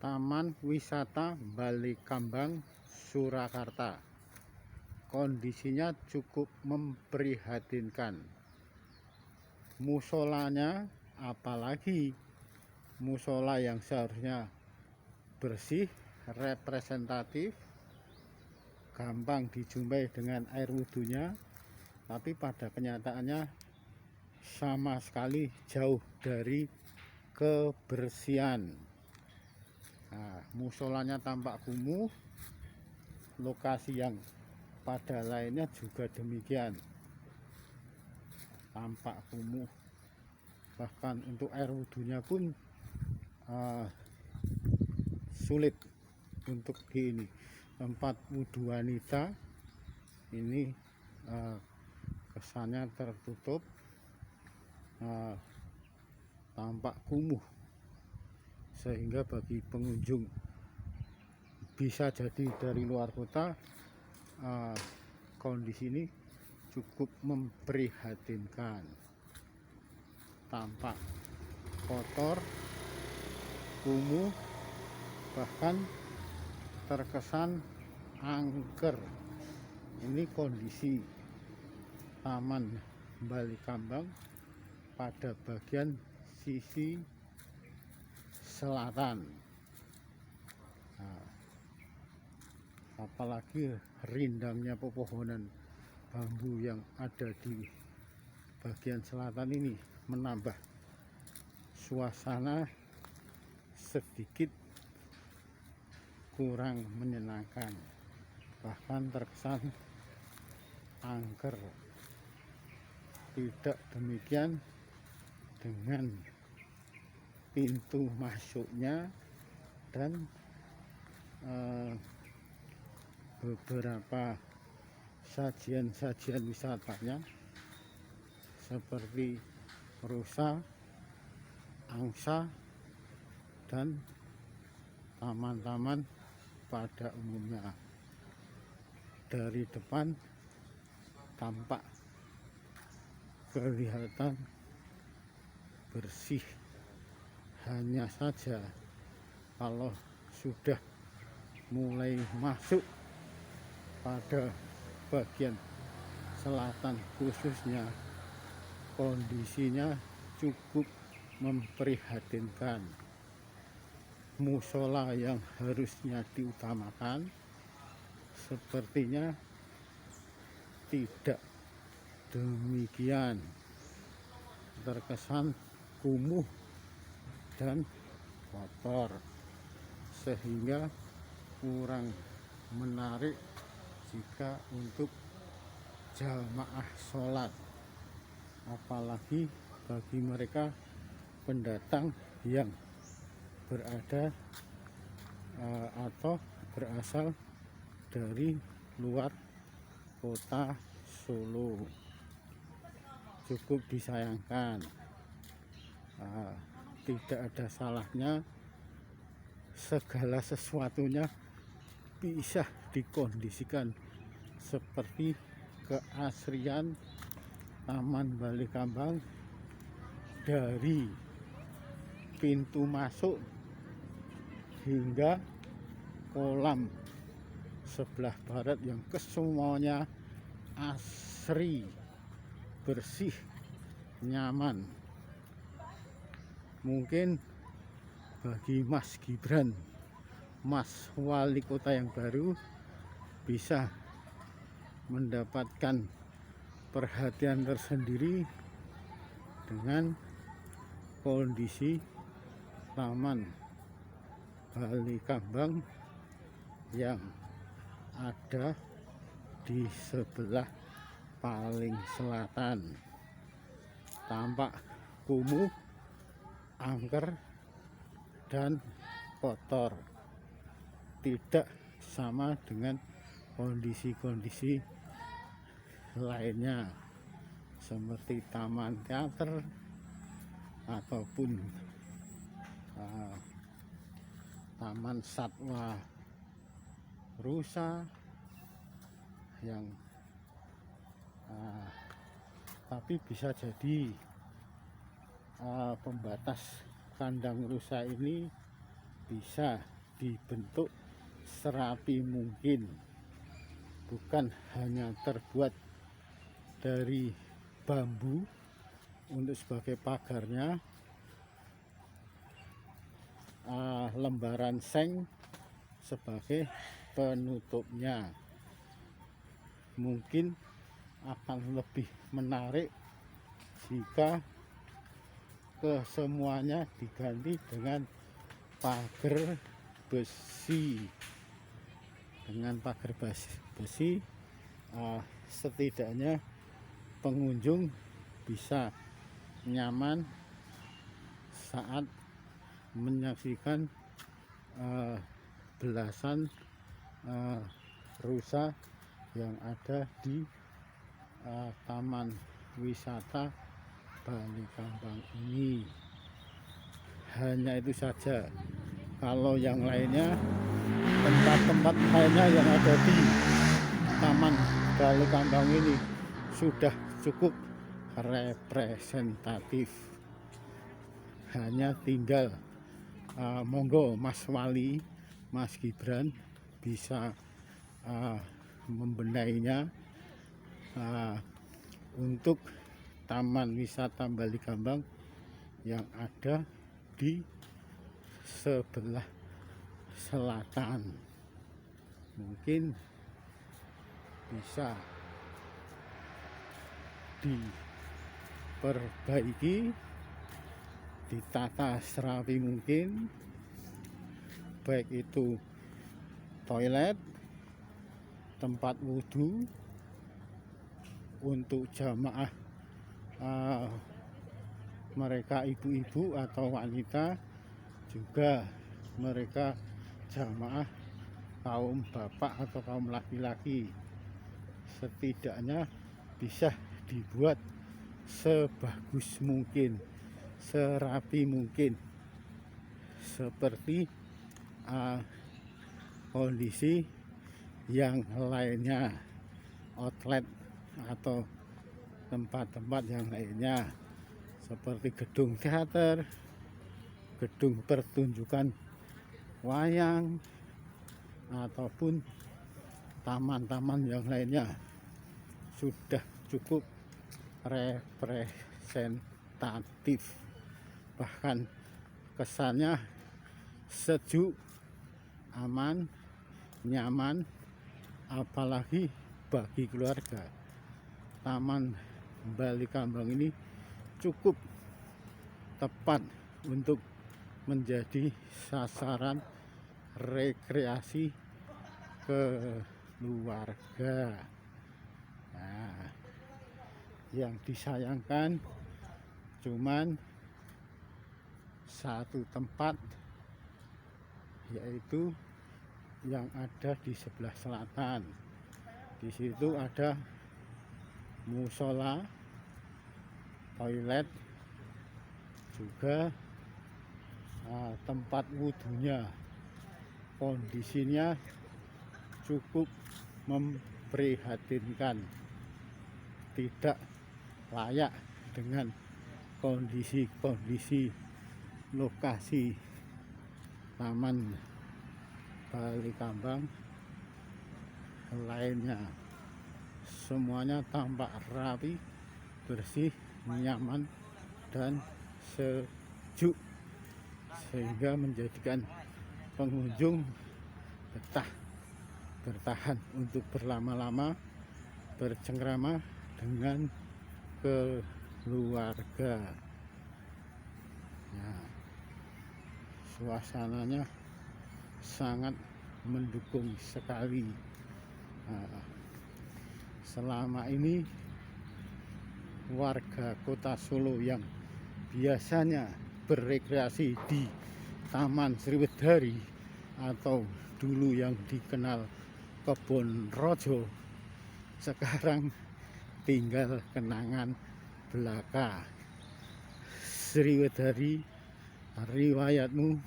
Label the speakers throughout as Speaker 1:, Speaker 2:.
Speaker 1: Taman Wisata Balikambang, Surakarta. Kondisinya cukup memprihatinkan. Musolanya, apalagi musola yang seharusnya bersih, representatif, gampang dijumpai dengan air wudhunya, tapi pada kenyataannya sama sekali jauh dari kebersihan. Nah, musolanya tampak kumuh, lokasi yang pada lainnya juga demikian, tampak kumuh. Bahkan untuk air wudhunya pun sulit untuk di ini. Tempat wudhu wanita ini kesannya tertutup, tampak kumuh, sehingga bagi pengunjung bisa jadi dari luar kota, kondisi ini cukup memprihatinkan. Tampak kotor, kumuh, bahkan terkesan angker. Ini kondisi Taman Balikambang pada bagian sisi selatan. Nah, apalagi rindangnya pepohonan bambu yang ada di bagian selatan ini menambah suasana sedikit kurang menyenangkan, bahkan terkesan angker. Tidak demikian dengan pintu masuknya dan beberapa sajian-sajian wisatanya seperti rusa, angsa, dan taman-taman pada umumnya. Dari depan tampak kelihatan bersih, hanya saja kalau sudah mulai masuk pada bagian selatan khususnya, kondisinya cukup memprihatinkan. Musola yang harusnya diutamakan sepertinya tidak demikian, terkesan kumuh dan kotor, sehingga kurang menarik jika untuk jamaah sholat, apalagi bagi mereka pendatang yang berada atau berasal dari luar kota Solo. Cukup disayangkan. Tidak ada salahnya segala sesuatunya bisa dikondisikan seperti keasrian Taman Balikambang, dari pintu masuk hingga kolam sebelah barat yang kesemuanya asri, bersih, nyaman. Mungkin bagi Mas Gibran, Mas Wali Kota yang baru, bisa mendapatkan perhatian tersendiri dengan kondisi Taman Balikambang yang ada di sebelah paling selatan. Tampak kumuh, angker, dan kotor. Tidak sama dengan kondisi-kondisi lainnya seperti taman teater ataupun taman satwa rusa yang tapi bisa jadi pembatas kandang rusa ini bisa dibentuk serapi mungkin, bukan hanya terbuat dari bambu untuk sebagai pagarnya, lembaran seng sebagai penutupnya. Mungkin akan lebih menarik jika kesemuanya diganti dengan pagar besi. Dengan pagar besi, setidaknya pengunjung bisa nyaman saat menyaksikan belasan rusa yang ada di Taman Wisata Bali Kambang ini. Hanya itu saja. Kalau yang lainnya, tempat-tempat lainnya yang ada di Taman Bali Kambang ini sudah cukup representatif. Hanya tinggal monggo Mas Wali, Mas Gibran bisa membenahinya untuk Taman Wisata Bali Kambang yang ada di sebelah selatan. Mungkin bisa diperbaiki, ditata serapi mungkin, baik itu toilet, tempat wudhu untuk jamaah mereka ibu-ibu atau wanita, juga mereka jamaah kaum bapak atau kaum laki-laki. Setidaknya bisa dibuat sebagus mungkin, serapi mungkin, seperti kondisi yang lainnya, outlet atau tempat-tempat yang lainnya, seperti gedung teater, gedung pertunjukan wayang, ataupun taman-taman yang lainnya. Sudah cukup representatif, bahkan kesannya sejuk, aman, nyaman, apalagi bagi keluarga. Taman Bali Kambang ini cukup tepat untuk menjadi sasaran rekreasi keluarga. Nah, yang disayangkan cuman satu tempat, yaitu yang ada di sebelah selatan. Di situ ada musola, toilet, juga tempat wudhunya. Kondisinya cukup memprihatinkan, tidak layak dengan kondisi lokasi Taman Bali Kambang lainnya. Semuanya tampak rapi, bersih, nyaman, dan sejuk, sehingga menjadikan pengunjung betah bertahan untuk berlama-lama bercengkrama dengan keluarga. Nah, suasananya sangat mendukung sekali. Selama ini warga kota Solo yang biasanya berrekreasi di Taman Sriwedari atau dulu yang dikenal Kebon Rojo, sekarang tinggal kenangan belaka. Sriwedari, riwayatmu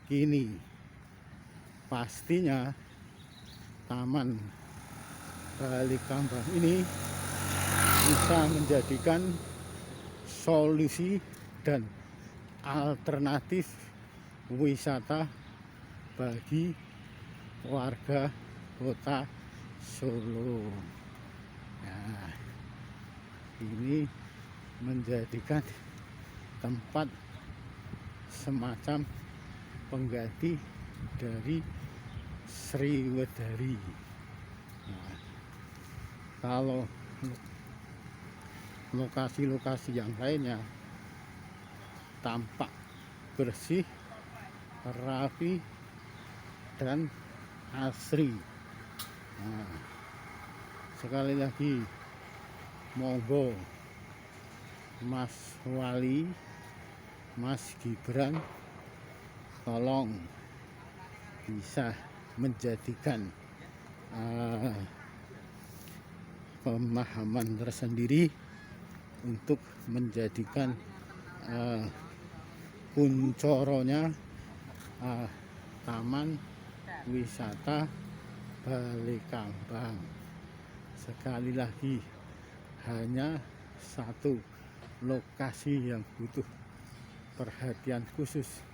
Speaker 1: kini. Pastinya Taman Bali Kambang ini bisa menjadikan solusi dan alternatif wisata bagi warga kota Solo. Nah, ini menjadikan tempat semacam pengganti dari Sriwedari. Nah, kalau lokasi-lokasi yang lainnya tampak bersih, rapi, dan asri. Nah, sekali lagi monggo Mas Wali, Mas Gibran, tolong bisa menjadikan pemahaman tersendiri untuk menjadikan Kuncoronya Taman Wisata Balikambang. Sekali lagi, hanya satu lokasi yang butuh perhatian khusus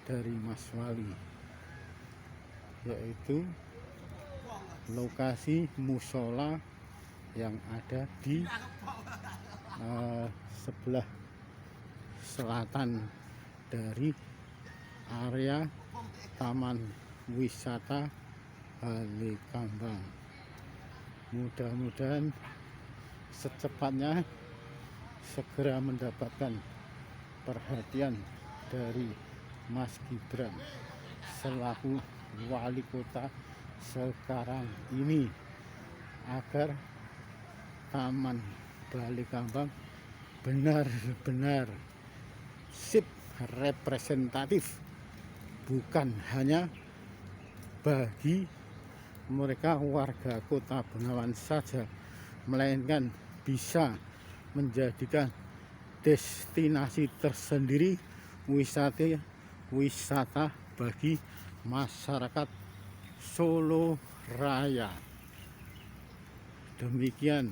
Speaker 1: dari Mas Wali, yaitu lokasi musola yang ada di sebelah selatan dari area Taman Wisata Balikambang. Mudah-mudahan secepatnya segera mendapatkan perhatian dari Mas Gibran selaku wali kota sekarang ini, agar Taman Balikambang benar-benar sip representatif, bukan hanya bagi mereka warga kota Bengawan saja, melainkan bisa menjadikan destinasi tersendiri wisata bagi masyarakat Solo Raya. Demikian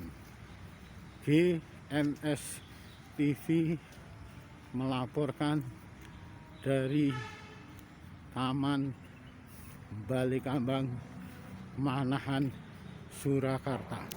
Speaker 1: GMS TV melaporkan dari Taman Balikambang, Manahan, Surakarta.